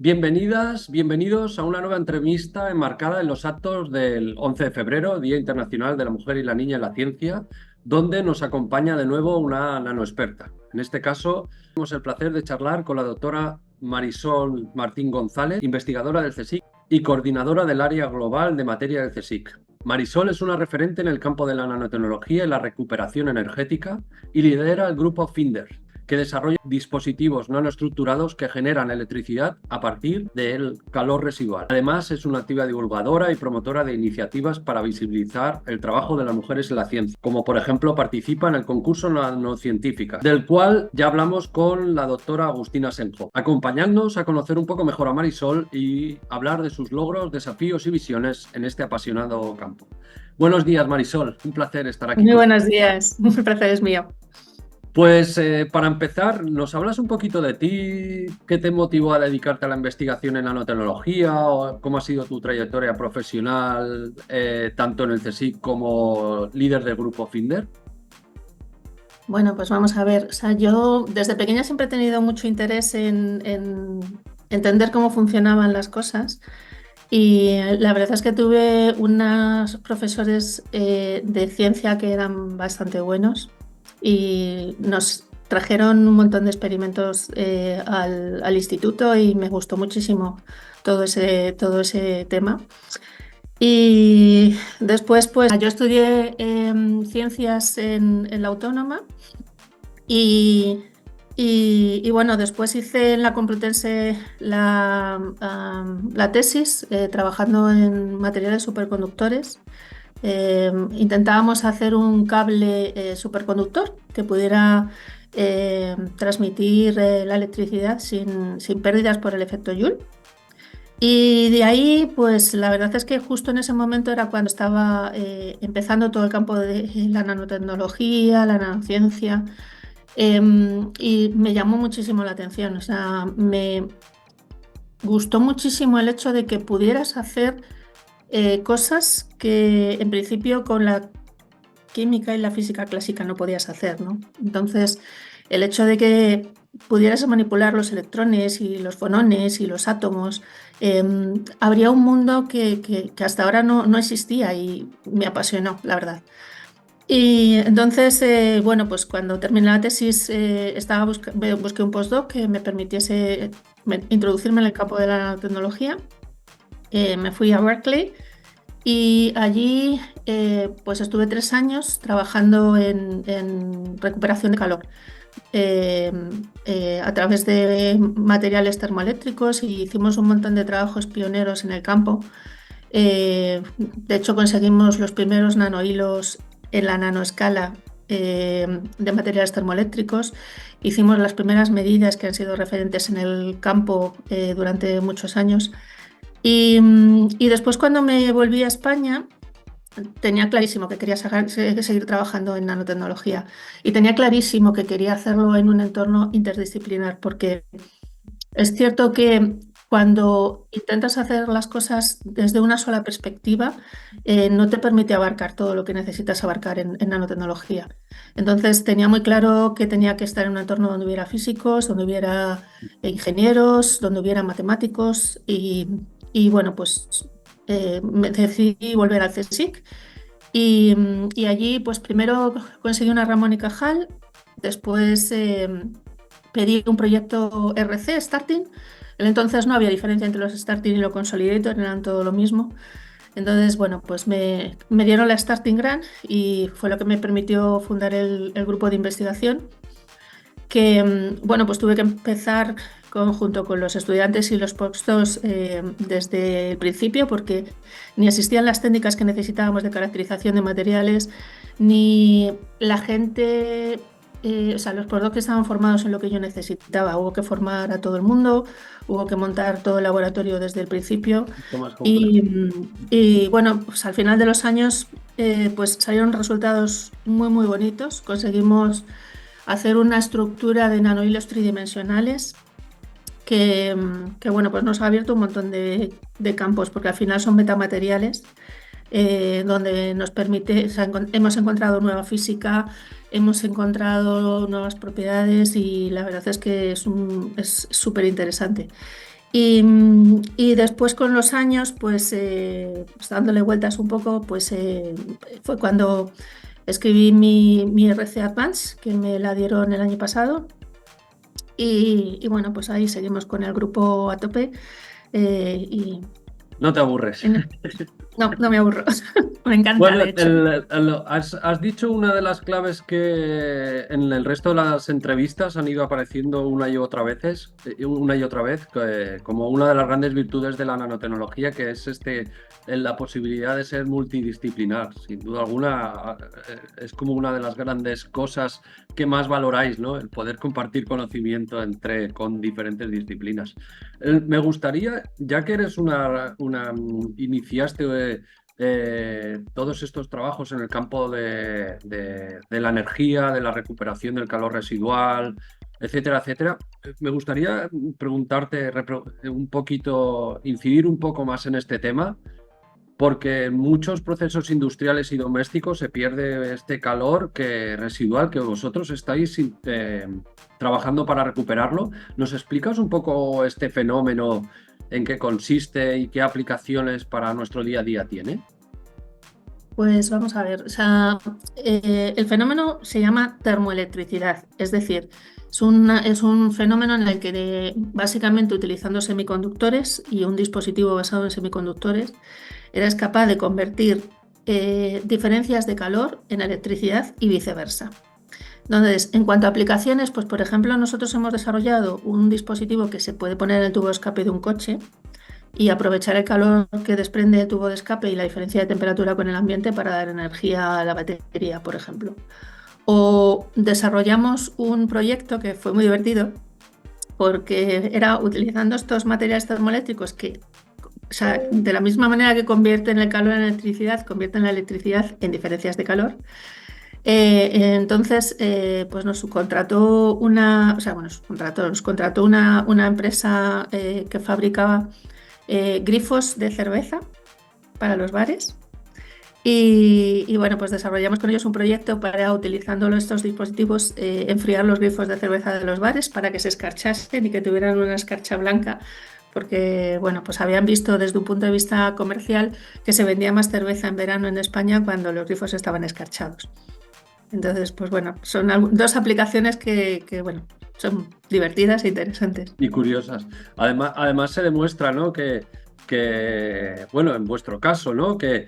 Bienvenidas, bienvenidos a una nueva entrevista enmarcada en los actos del 11 de febrero, Día Internacional de la Mujer y la Niña en la Ciencia, donde nos acompaña de nuevo una nanoexperta. En este caso, tenemos el placer de charlar con la doctora Marisol Martín González, investigadora del CSIC y coordinadora del área global de materia del CSIC. Marisol es una referente en el campo de la nanotecnología y la recuperación energética y lidera el grupo FINDER, que desarrolla dispositivos nanoestructurados que generan electricidad a partir del calor residual. Además, es una activa divulgadora y promotora de iniciativas para visibilizar el trabajo de las mujeres en la ciencia, como por ejemplo participa en el concurso Nanocientífica, del cual ya hablamos con la doctora Agustina Senjo, acompañándonos a conocer un poco mejor a Marisol y hablar de sus logros, desafíos y visiones en este apasionado campo. Buenos días, Marisol, un placer estar aquí Muy contigo. buenos días, el placer es mío. Pues para empezar, ¿nos hablas un poquito de ti? ¿Qué te motivó a dedicarte a la investigación en nanotecnología? ¿O cómo ha sido tu trayectoria profesional, tanto en el CSIC como líder del grupo FINDER? Bueno, pues vamos a ver. O sea, yo desde pequeña siempre he tenido mucho interés en entender cómo funcionaban las cosas y la verdad es que tuve unos profesores de ciencia que eran bastante buenos y nos trajeron un montón de experimentos al instituto y me gustó muchísimo todo ese tema. Y después, pues yo estudié ciencias en la Autónoma y, bueno, después hice en la Complutense la tesis trabajando en materiales superconductores. Intentábamos hacer un cable superconductor que pudiera transmitir la electricidad sin pérdidas por el efecto Joule. Y de ahí, pues la verdad es que justo en ese momento era cuando estaba empezando todo el campo de la nanotecnología, la nanociencia, y me llamó muchísimo la atención. O sea, me gustó muchísimo el hecho de que pudieras hacer cosas que en principio con la química y la física clásica no podías hacer, ¿no? Entonces, el hecho de que pudieras manipular los electrones y los fonones y los átomos, habría un mundo que hasta ahora no existía y me apasionó, la verdad. Y entonces, bueno, pues cuando terminé la tesis, busqué un postdoc que me permitiese introducirme en el campo de la nanotecnología. Me fui a Berkeley y allí pues estuve 3 años trabajando en recuperación de calor a través de materiales termoeléctricos y hicimos un montón de trabajos pioneros en el campo. De hecho, conseguimos los primeros nanohilos en la nanoescala de materiales termoeléctricos. Hicimos las primeras medidas que han sido referentes en el campo durante muchos años. Y después cuando me volví a España, tenía clarísimo que quería seguir trabajando en nanotecnología y tenía clarísimo que quería hacerlo en un entorno interdisciplinar, porque es cierto que cuando intentas hacer las cosas desde una sola perspectiva, no te permite abarcar todo lo que necesitas abarcar en nanotecnología. Entonces tenía muy claro que tenía que estar en un entorno donde hubiera físicos, donde hubiera ingenieros, donde hubiera matemáticos y bueno, pues me decidí volver al CSIC y allí pues primero conseguí una Ramón y Cajal, después pedí un proyecto RC, Starting. Entonces no había diferencia entre los Starting y los Consolidator, eran todo lo mismo. Entonces, bueno, pues me dieron la Starting Grant y fue lo que me permitió fundar el grupo de investigación, que, bueno, pues tuve que empezar junto con los estudiantes y los postdocs desde el principio, porque ni existían las técnicas que necesitábamos de caracterización de materiales, ni la gente, o sea, los postdocs estaban formados en lo que yo necesitaba. Hubo que formar a todo el mundo, hubo que montar todo el laboratorio desde el principio. Más complejo. Y bueno, pues al final de los años pues salieron resultados muy bonitos. Conseguimos hacer una estructura de nanohilos tridimensionales que bueno, pues nos ha abierto un montón de campos, porque al final son metamateriales donde nos permite, o sea, hemos encontrado nueva física, hemos encontrado nuevas propiedades y la verdad es que es súper interesante. Y después con los años, pues dándole vueltas un poco, fue cuando escribí mi RC Advance, que me la dieron el año pasado. Y bueno, pues ahí seguimos con el grupo a tope. Y No te aburres. no, no me aburro. Me encanta, Bueno, de hecho. has dicho una de las claves que en el resto de las entrevistas han ido apareciendo una y otra vez, como una de las grandes virtudes de la nanotecnología, que es la posibilidad de ser multidisciplinar. Sin duda alguna, es como una de las grandes cosas que más valoráis, ¿no? El poder compartir conocimiento con diferentes disciplinas. Me gustaría, ya que eres iniciaste todos estos trabajos en el campo de la energía, de la recuperación del calor residual, etcétera, etcétera. Me gustaría preguntarte un poquito, incidir un poco más en este tema, porque en muchos procesos industriales y domésticos se pierde este calor residual que vosotros estáis trabajando para recuperarlo. ¿Nos explicas un poco este fenómeno, en qué consiste y qué aplicaciones para nuestro día a día tiene? Pues vamos a ver, o sea, el fenómeno se llama termoelectricidad, es decir, es un fenómeno en el que básicamente utilizando semiconductores y un dispositivo basado en semiconductores, eres capaz de convertir diferencias de calor en electricidad y viceversa. Entonces, en cuanto a aplicaciones, pues por ejemplo, nosotros hemos desarrollado un dispositivo que se puede poner en el tubo de escape de un coche y aprovechar el calor que desprende el tubo de escape y la diferencia de temperatura con el ambiente para dar energía a la batería, por ejemplo. O desarrollamos un proyecto que fue muy divertido porque era utilizando estos materiales termoeléctricos que, o sea, de la misma manera que convierten el calor en electricidad, convierten la electricidad en diferencias de calor. Entonces, pues nos contrató nos contrató una empresa que fabricaba grifos de cerveza para los bares. Y bueno, pues desarrollamos con ellos un proyecto para, utilizando estos dispositivos, enfriar los grifos de cerveza de los bares para que se escarchasen y que tuvieran una escarcha blanca, porque bueno, pues habían visto desde un punto de vista comercial que se vendía más cerveza en verano en España cuando los grifos estaban escarchados. Entonces, pues bueno, son dos aplicaciones que bueno, son divertidas e interesantes. Y curiosas. Además se demuestra, ¿no? Bueno, en vuestro caso, ¿no? Que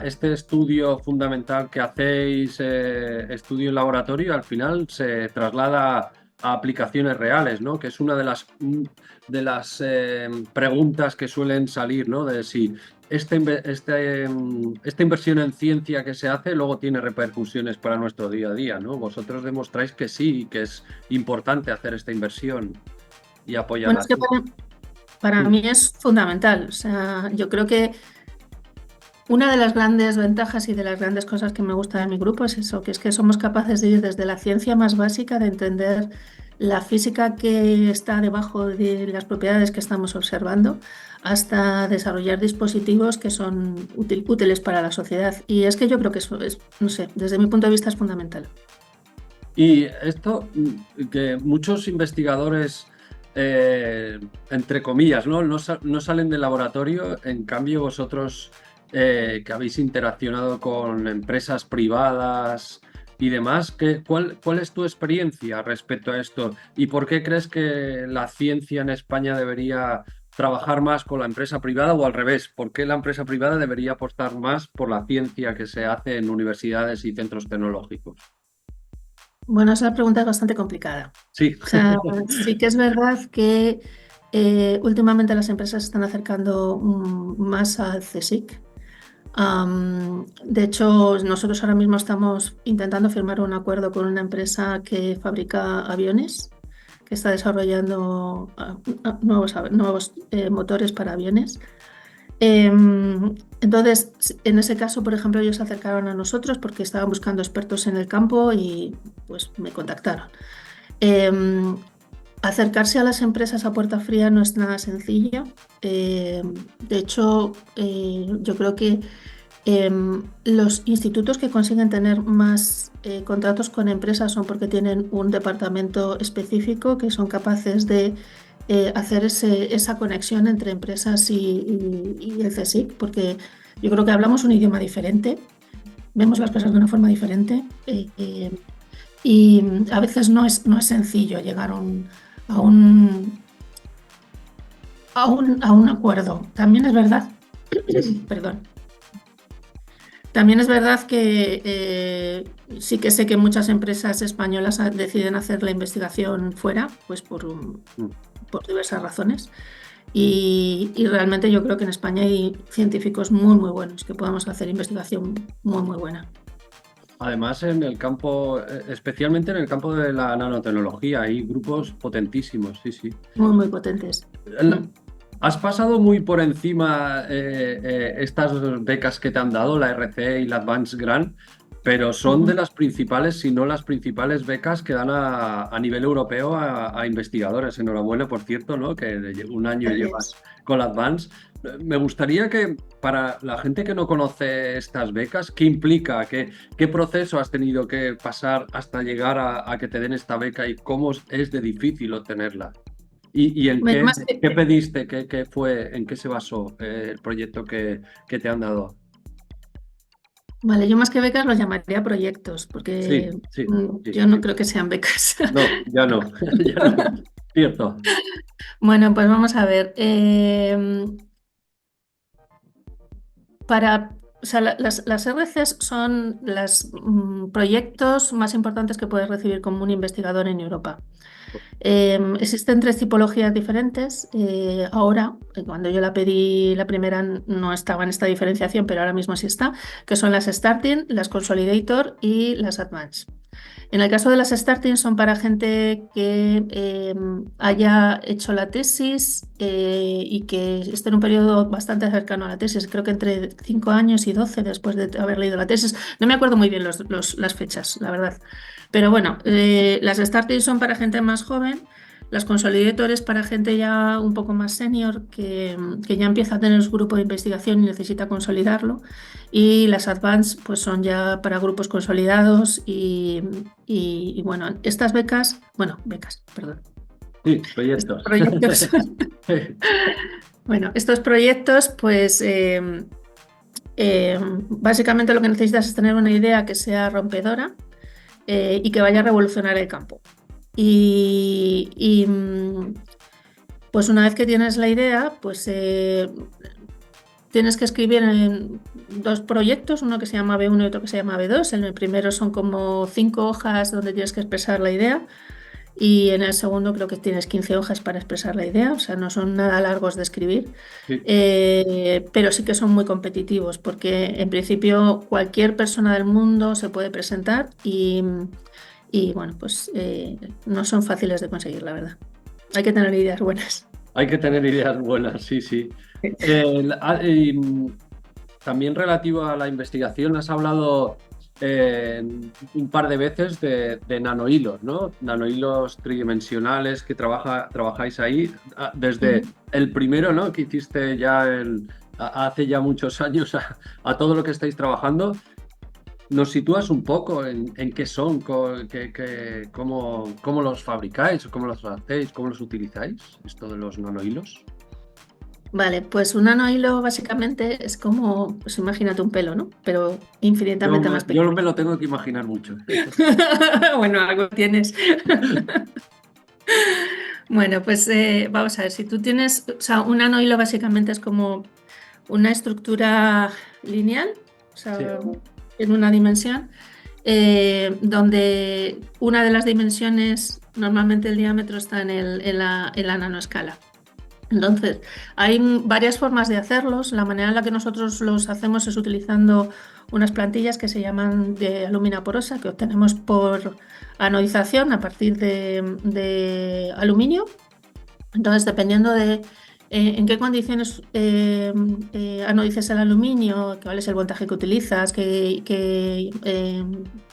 este estudio fundamental que hacéis, estudio en laboratorio, al final se traslada a aplicaciones reales, ¿no? Que es una de las preguntas que suelen salir, ¿no? De si esta inversión en ciencia que se hace luego tiene repercusiones para nuestro día a día, ¿no? Vosotros demostráis que sí, que es importante hacer esta inversión y Bueno, apoyarla. es que para mí es fundamental. O sea, yo creo que una de las grandes ventajas y de las grandes cosas que me gusta de mi grupo es eso, que es que somos capaces de ir desde la ciencia más básica, de entender la física que está debajo de las propiedades que estamos observando, hasta desarrollar dispositivos que son útiles para la sociedad. Y es que yo creo que eso es, no sé, desde mi punto de vista es fundamental. Y esto, que muchos investigadores, entre comillas, no salen del laboratorio, en cambio vosotros, que habéis interaccionado con empresas privadas y demás, ¿cuál es tu experiencia respecto a esto? ¿Y por qué crees que la ciencia en España debería trabajar más con la empresa privada o al revés? ¿Por qué la empresa privada debería apostar más por la ciencia que se hace en universidades y centros tecnológicos? Bueno, esa pregunta es bastante complicada. Sí. O sea, sí que es verdad que últimamente las empresas se están acercando más al CSIC. De hecho, nosotros ahora mismo estamos intentando firmar un acuerdo con una empresa que fabrica aviones, que está desarrollando nuevos motores para aviones. Entonces, en ese caso, por ejemplo, ellos se acercaron a nosotros porque estaban buscando expertos en el campo y pues me contactaron. Acercarse a las empresas a puerta fría no es nada sencillo. De hecho, yo creo que los institutos que consiguen tener más contratos con empresas son porque tienen un departamento específico que son capaces de hacer esa conexión entre empresas y el CSIC, porque yo creo que hablamos un idioma diferente, vemos las cosas de una forma diferente y a veces no es sencillo llegar a un, a un acuerdo. También es verdad, perdón. También es verdad que sí que sé que muchas empresas españolas deciden hacer la investigación fuera, pues Mm. por diversas razones. Y realmente yo creo que en España hay científicos muy, muy buenos que podemos hacer investigación muy, muy buena. Además, en el campo, especialmente en el campo de la nanotecnología, hay grupos potentísimos, sí, sí. Muy, muy potentes. El- Mm. ¿Has pasado muy por encima estas becas que te han dado, la RC y la Advanced Grant? Pero son de Ujú. las principales, si no las principales becas que dan a nivel europeo a investigadores. Enhorabuena, por cierto, ¿no? Que un año llevas Gracias. con la Advanced. Me gustaría que para la gente que no conoce estas becas, ¿qué implica? ¿Qué proceso has tenido que pasar hasta llegar a que te den esta beca y cómo es de difícil obtenerla? ¿Y en Bueno, qué, más que, qué pediste? ¿Qué fue, en qué se basó el proyecto que te han dado? vale, yo más que becas los llamaría proyectos, Sí, porque sí, sí, yo no sí. creo que sean becas. No, ya no, ya no. Cierto. Bueno, pues vamos a ver. O sea, las RCs son los proyectos más importantes que puedes recibir como un investigador en Europa. Existen tres tipologías diferentes. Ahora, cuando yo la pedí la primera, no estaba en esta diferenciación, pero ahora mismo sí está, que son las Starting, las Consolidator y las Advanced. En el caso de las starting son para gente que haya hecho la tesis y que esté en un periodo bastante cercano a la tesis, creo que entre 5 años y 12 después de haber leído la tesis. No me acuerdo muy bien las fechas, la verdad. Pero bueno, las starting son para gente más joven. Las consolidators para gente ya un poco más senior que ya empieza a tener su grupo de investigación y necesita consolidarlo. Y las advanced pues son ya para grupos consolidados y bueno, estas becas, perdón. Sí, Estos proyectos. proyectos, bueno, estos proyectos pues básicamente lo que necesitas es tener una idea que sea rompedora y que vaya a revolucionar el campo. Pues una vez que tienes la idea, pues tienes que escribir en dos proyectos, uno que se llama B1 y otro que se llama B2. En el primero son como 5 hojas donde tienes que expresar la idea y en el segundo creo que tienes 15 hojas para expresar la idea, o sea, no son nada largos de escribir, Sí. pero sí que son muy competitivos porque en principio cualquier persona del mundo se puede presentar y bueno, pues no son fáciles de conseguir, la verdad. Hay que tener ideas buenas. Hay que tener ideas buenas, sí, sí. También relativo a la investigación, has hablado un par de veces de nanohilos, ¿no? Nanohilos tridimensionales que trabajáis ahí. Desde Ujú. el primero, ¿no? Que hiciste ya hace ya muchos años a todo lo que estáis trabajando. ¿Nos sitúas un poco en qué son, cómo los fabricáis, cómo los hacéis, cómo los utilizáis, esto de los nanohilos? Vale, pues un nanohilo básicamente es como, pues imagínate un pelo, ¿no? Pero Yo infinitamente me, más yo pequeño. me lo tengo que imaginar mucho. Bueno, algo tienes. Bueno, pues vamos a ver, si tú tienes, o sea, un nanohilo básicamente es como una estructura lineal, o Sí, sea, en una dimensión, donde una de las dimensiones, normalmente el diámetro está en la nanoescala. Entonces, hay varias formas de hacerlos. La manera en la que nosotros los hacemos es utilizando unas plantillas que se llaman de alúmina porosa, que obtenemos por anodización a partir de aluminio. Entonces, dependiendo de en qué condiciones anodices el aluminio, cuál es el voltaje que utilizas, qué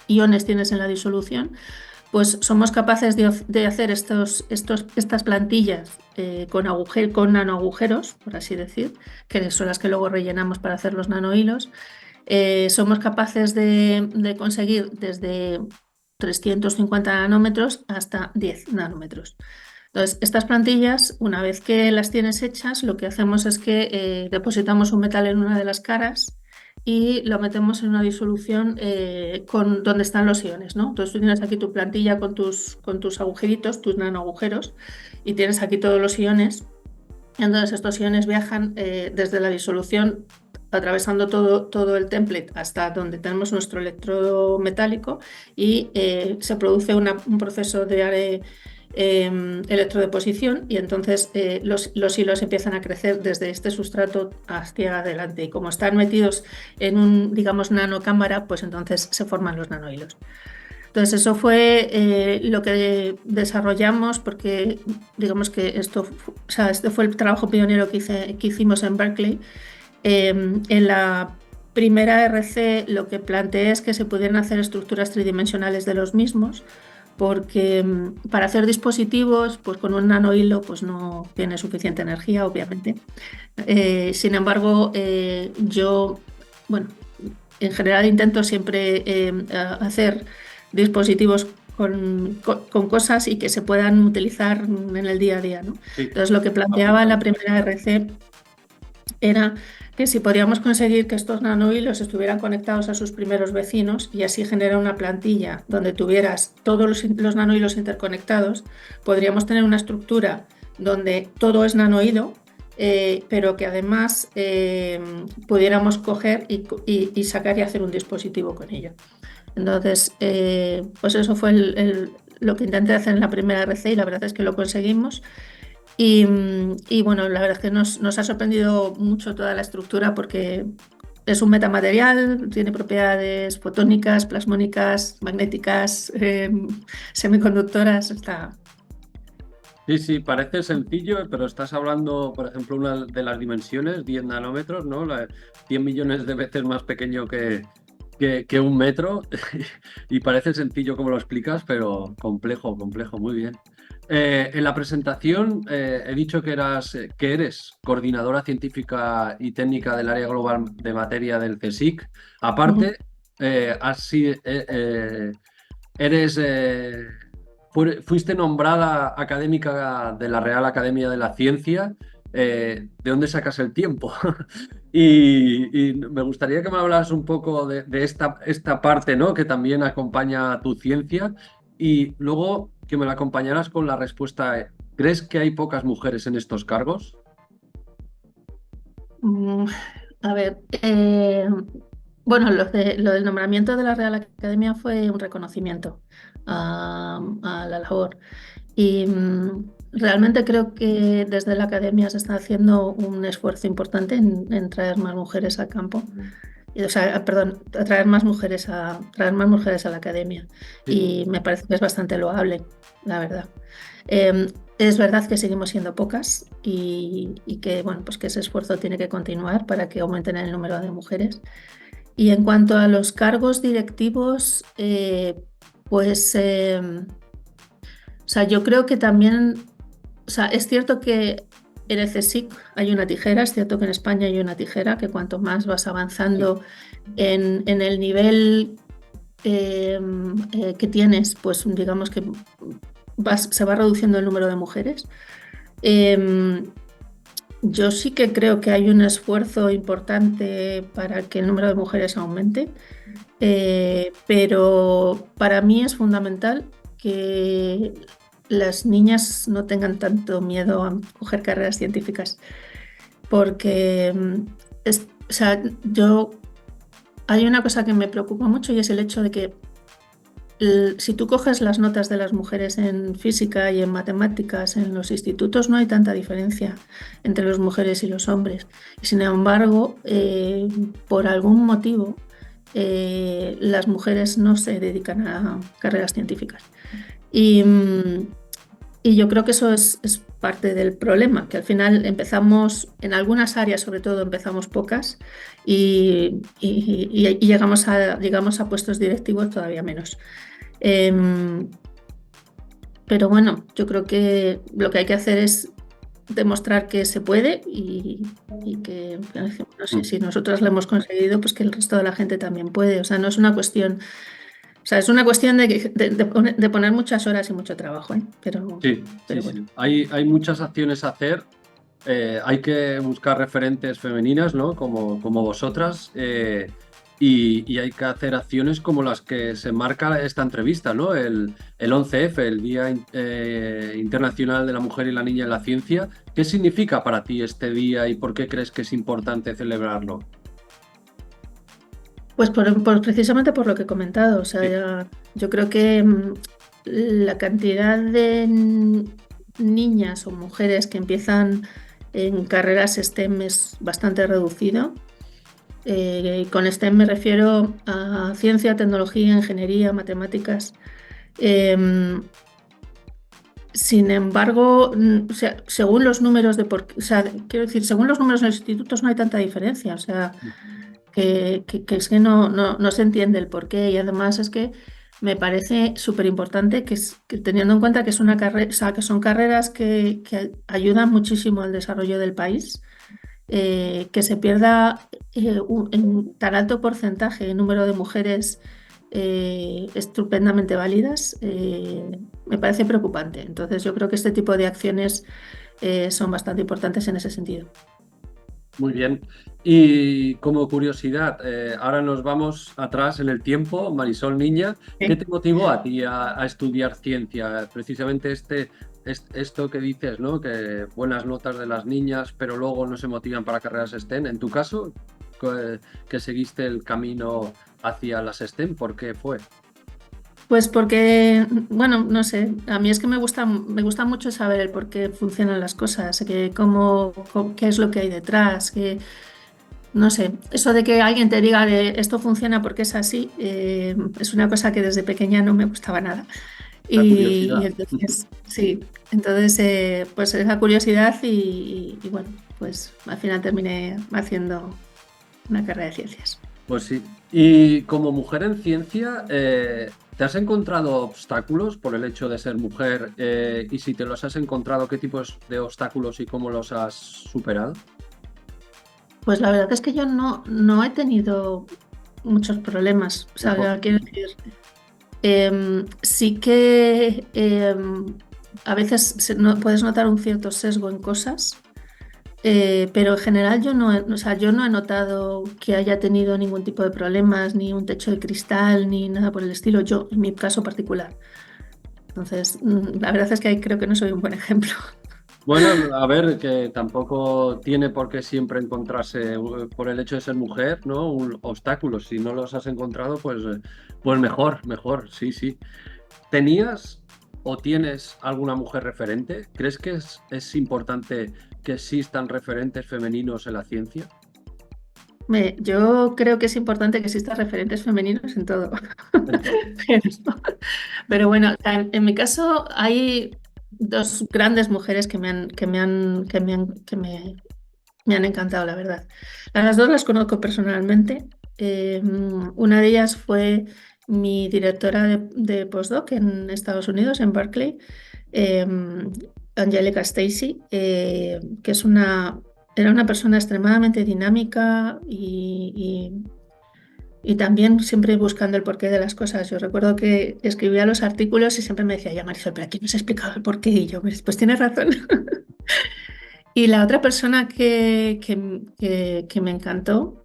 iones tienes en la disolución, pues somos capaces de hacer estas plantillas con nanoagujeros, por así decir, que son las que luego rellenamos para hacer los nanohilos. Somos capaces de conseguir desde 350 nanómetros hasta 10 nanómetros. Entonces, estas plantillas, una vez que las tienes hechas, lo que hacemos es que depositamos un metal en una de las caras y lo metemos en una disolución donde están los iones, ¿no? Entonces tú tienes aquí tu plantilla con tus agujeritos, tus nanoagujeros, y tienes aquí todos los iones. Entonces estos iones viajan desde la disolución, atravesando todo el template hasta donde tenemos nuestro electrodo metálico y se produce un proceso de electrodeposición y entonces los hilos empiezan a crecer desde este sustrato hacia adelante y como están metidos en un, digamos, nanocámara, pues entonces se forman los nanohilos. Entonces eso fue lo que desarrollamos porque digamos que o sea, este fue el trabajo pionero que hicimos en Berkeley. En la primera RC lo que planteé es que se pudieran hacer estructuras tridimensionales de los mismos porque para hacer dispositivos pues con un nanohilo pues no tiene suficiente energía, obviamente. Sin embargo, yo, bueno, en general intento siempre hacer dispositivos con cosas y que se puedan utilizar en el día a día, ¿no? Sí, Entonces, lo que planteaba en la primera RC era que si podíamos conseguir que estos nanohilos estuvieran conectados a sus primeros vecinos y así generar una plantilla donde tuvieras todos los nanohilos interconectados, podríamos tener una estructura donde todo es nanohilo, pero que además pudiéramos coger y sacar y hacer un dispositivo con ello. Entonces, pues eso fue lo que intenté hacer en la primera RC y la verdad es que lo conseguimos. Y bueno, la verdad es que nos ha sorprendido mucho toda la estructura porque es un metamaterial, tiene propiedades fotónicas, plasmónicas, magnéticas, semiconductoras. sí, sí, parece sencillo, pero estás hablando, por ejemplo, una de las dimensiones, 10 nanómetros, ¿no? 100 millones de veces más pequeño que un metro y parece sencillo como lo explicas, pero complejo, complejo, muy bien. En la presentación he dicho que eres coordinadora científica y técnica del área global de materia del CSIC. Aparte, eres, fuiste nombrada académica de la Real Academia de la Ciencia. ¿De dónde sacas el tiempo? Y me gustaría que me hablas un poco de esta parte, ¿no? Que también acompaña tu ciencia y luego que me la acompañaras con la respuesta. ¿Crees que hay pocas mujeres en estos cargos? Mm, A ver, bueno, lo del nombramiento de la Real Academia fue un reconocimiento a la labor. Y realmente creo que desde la Academia se está haciendo un esfuerzo importante en traer más mujeres al campo. O sea, perdón, traer más mujeres a la Academia. Sí. Y me parece que es bastante loable, la verdad. Es verdad que seguimos siendo pocas y que, bueno, pues que ese esfuerzo tiene que continuar para que aumenten el número de mujeres. Y en cuanto a los cargos directivos, pues, o sea, yo creo que también, o sea, es cierto que en el CSIC hay una tijera, es cierto que en España hay una tijera, que cuanto más vas avanzando en el nivel que tienes, pues digamos que se va reduciendo el número de mujeres. Yo sí que creo que hay un esfuerzo importante para que el número de mujeres aumente, pero para mí es fundamental que las niñas no tengan tanto miedo a coger carreras científicas, porque o sea, hay una cosa que me preocupa mucho y es el hecho de que si tú coges las notas de las mujeres en física y en matemáticas en los institutos, no hay tanta diferencia entre las mujeres y los hombres. Sin embargo, por algún motivo, las mujeres no se dedican a carreras científicas. Y yo creo que eso es parte del problema, que al final empezamos, en algunas áreas sobre todo, empezamos pocas y llegamos a puestos directivos todavía menos. Pero bueno, yo creo que lo que hay que hacer es demostrar que se puede y que, no sé, si nosotras lo hemos conseguido, pues que el resto de la gente también puede. O sea, no es una cuestión O sea, es una cuestión de poner muchas horas y mucho trabajo, ¿eh? Sí, sí, Pero bueno. sí. Hay muchas acciones a hacer. Hay que buscar referentes femeninas, ¿no? Como vosotras. Y hay que hacer acciones como las que se marca esta entrevista, ¿no? El 11F, el Día Internacional de la Mujer y la Niña en la Ciencia. ¿Qué significa para ti este día y por qué crees que es importante celebrarlo? Pues precisamente por lo que he comentado. O sea, Sí. yo creo que la cantidad de niñas o mujeres que empiezan en carreras STEM es bastante reducido. Y con STEM me refiero a ciencia, tecnología, ingeniería, matemáticas. Em, Sin embargo, o sea, según los números o sea, quiero decir, según los números en los institutos no hay tanta diferencia. O sea, que es que no se entiende el porqué, y además es que me parece súper importante que teniendo en cuenta que es una carrera, o sea, que son carreras que ayudan muchísimo al desarrollo del país, que se pierda en tan alto porcentaje el número de mujeres estupendamente válidas, me parece preocupante. Entonces yo creo que este tipo de acciones son bastante importantes en ese sentido. Muy bien. Y como curiosidad, ahora nos vamos atrás en el tiempo. Marisol Niña, ¿qué Sí. te motivó a ti a estudiar ciencia? Precisamente esto que dices, ¿no? Que buenas notas de las niñas, pero luego no se motivan para carreras STEM. En tu caso, que seguiste el camino hacia las STEM, ¿por qué fue? Pues porque, bueno, no sé, a mí es que me gusta mucho saber el por qué funcionan las cosas, qué es lo que hay detrás, no sé, eso de que alguien te diga de esto funciona porque es así, es una cosa que desde pequeña no me gustaba nada. La Y curiosidad. entonces, sí, entonces, pues esa curiosidad y bueno, pues al final terminé haciendo una carrera de ciencias. Pues sí. Y como mujer en ciencia, ¿te has encontrado obstáculos por el hecho de ser mujer? Y si te los has encontrado, ¿qué tipos de obstáculos y cómo los has superado? Pues la verdad es que yo no he tenido muchos problemas. O Mejor. sea, quiero decir, sí que a veces puedes notar un cierto sesgo en cosas, pero en general o sea, yo no he notado que haya tenido ningún tipo de problemas, ni un techo de cristal, ni nada por el estilo, yo en mi caso particular. Entonces, la verdad es que ahí creo que no soy un buen ejemplo. Bueno, a ver, que tampoco tiene por qué siempre encontrarse, por el hecho de ser mujer, ¿no? Obstáculos. Si no los has encontrado, pues mejor, mejor, sí, sí. ¿Tenías o tienes alguna mujer referente? ¿Crees que es importante que existan referentes femeninos en la ciencia? Yo creo que es importante que existan referentes femeninos en todo. Entonces, Pero, pero bueno, en mi caso hay dos grandes mujeres que me han encantado, la verdad. A las dos las conozco personalmente. Una de ellas fue mi directora de postdoc en Estados Unidos, en Berkeley, eh, Angelica Stacy, que era una persona extremadamente dinámica y también siempre buscando el porqué de las cosas. Yo recuerdo que escribía los artículos y siempre me decía, ya Marisol, pero aquí no se ha explicado el porqué. Y yo, pues tienes razón. Y la otra persona que me encantó,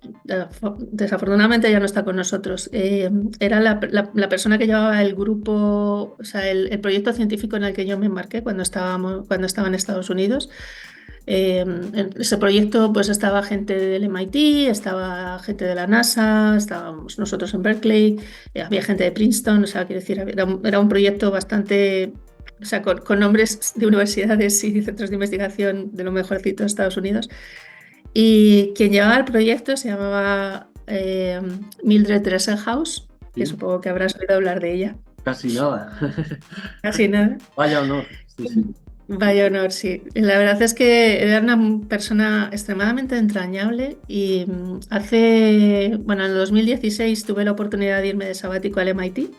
desafortunadamente ya no está con nosotros, era la persona que llevaba el grupo, o sea, el proyecto científico en el que yo me embarqué cuando estaba en Estados Unidos. En ese proyecto pues estaba gente del MIT, estaba gente de la NASA, estábamos nosotros en Berkeley, había gente de Princeton, o sea, quiero decir, era un proyecto bastante, o sea, con nombres de universidades y centros de investigación de lo mejorcito de Estados Unidos. Y quien llevaba el proyecto se llamaba Mildred Dresselhaus, que sí, supongo que habrás oído hablar de ella. casi nada. Casi nada. Vaya honor. Sí, sí. Vaya honor, sí. La verdad es que era una persona extremadamente entrañable y bueno, en el 2016 tuve la oportunidad de irme de sabático al MIT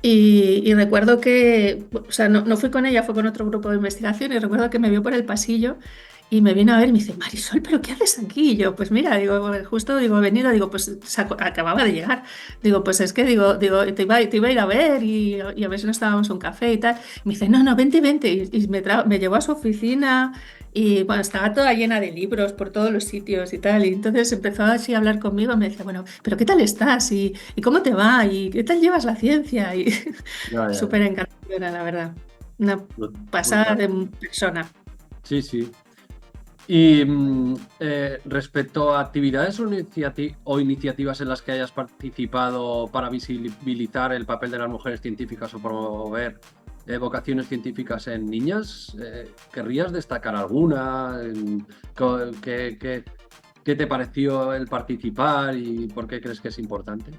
y recuerdo que, o sea, no fui con ella, fue con otro grupo de investigación y recuerdo que me vio por el pasillo Y me vino a ver y me dice, Marisol, ¿pero qué haces aquí? Y yo, pues mira, digo, justo digo, he venido, digo, pues acababa de llegar. Digo, pues es que digo, te iba a ir a ver y a ver si nos dábamos un café y tal. Y me dice, no, no, vente, vente. Y me llevó a su oficina y bueno, estaba toda llena de libros por todos los sitios y tal. Y entonces empezó así a hablar conmigo y me decía, bueno, pero ¿qué tal estás? ¿Y cómo te va? ¿Y qué tal llevas la ciencia? Y Ya, ya, súper encantadora, la verdad. Una pasada brutal. de persona. Sí, sí. Y respecto a actividades o iniciativas en las que hayas participado para visibilizar el papel de las mujeres científicas o promover vocaciones científicas en niñas, ¿querrías destacar alguna? ¿Qué te pareció el participar y por qué crees que es importante?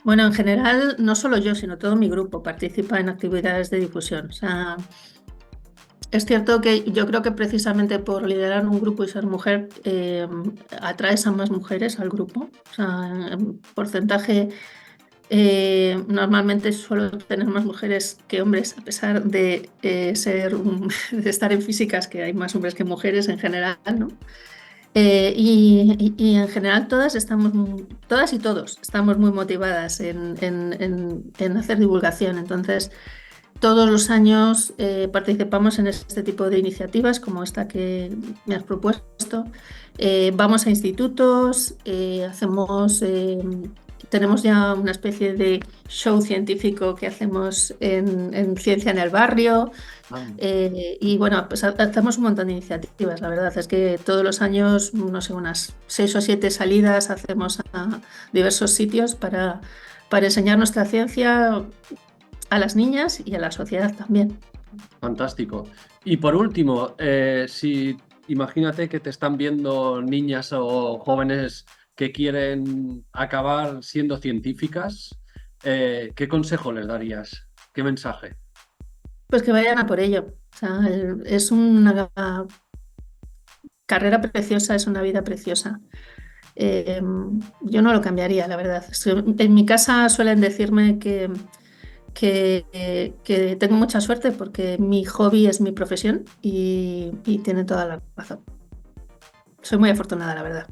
Bueno, en general, no solo yo, sino todo mi grupo participa en actividades de difusión. O sea, es cierto que yo creo que precisamente por liderar un grupo y ser mujer, atraes a más mujeres al grupo. O sea, en porcentaje, normalmente suelo tener más mujeres que hombres, a pesar de de estar en físicas, que hay más hombres que mujeres en general, ¿no? Y en general todas y todos estamos muy motivadas en hacer divulgación. Entonces, todos los años participamos en este tipo de iniciativas como esta que me has propuesto. Vamos a institutos, tenemos ya una especie de show científico que hacemos en Ciencia en el Barrio. Ah, Y bueno, pues hacemos un montón de iniciativas. La verdad es que todos los años, no sé, unas 6 o 7 salidas hacemos a diversos sitios para enseñar nuestra ciencia a las niñas y a la sociedad también. fantástico. Y por último, si imagínate que te están viendo niñas o jóvenes que quieren acabar siendo científicas, ¿qué consejo les darías? ¿Qué mensaje? Pues que vayan a por ello. O sea, es una carrera preciosa, es una vida preciosa. Eh, yo no lo cambiaría, la verdad. En mi casa suelen decirme que tengo mucha suerte porque mi hobby es mi profesión y tiene toda la razón. Soy muy afortunada, la verdad.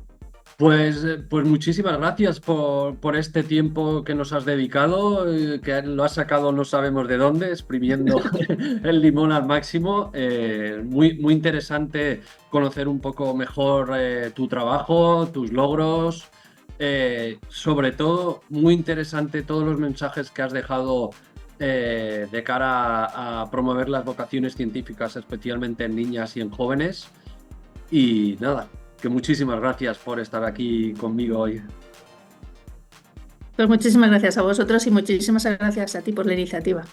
Pues muchísimas gracias por este tiempo que nos has dedicado, que lo has sacado no sabemos de dónde, exprimiendo el limón al máximo. Muy interesante conocer un poco mejor tu trabajo, tus logros. Sobre todo, muy interesante todos los mensajes que has dejado de cara a promover las vocaciones científicas, especialmente en niñas y en jóvenes. Y nada, que muchísimas gracias por estar aquí conmigo hoy. Pues muchísimas gracias a vosotros y muchísimas gracias a ti por la iniciativa.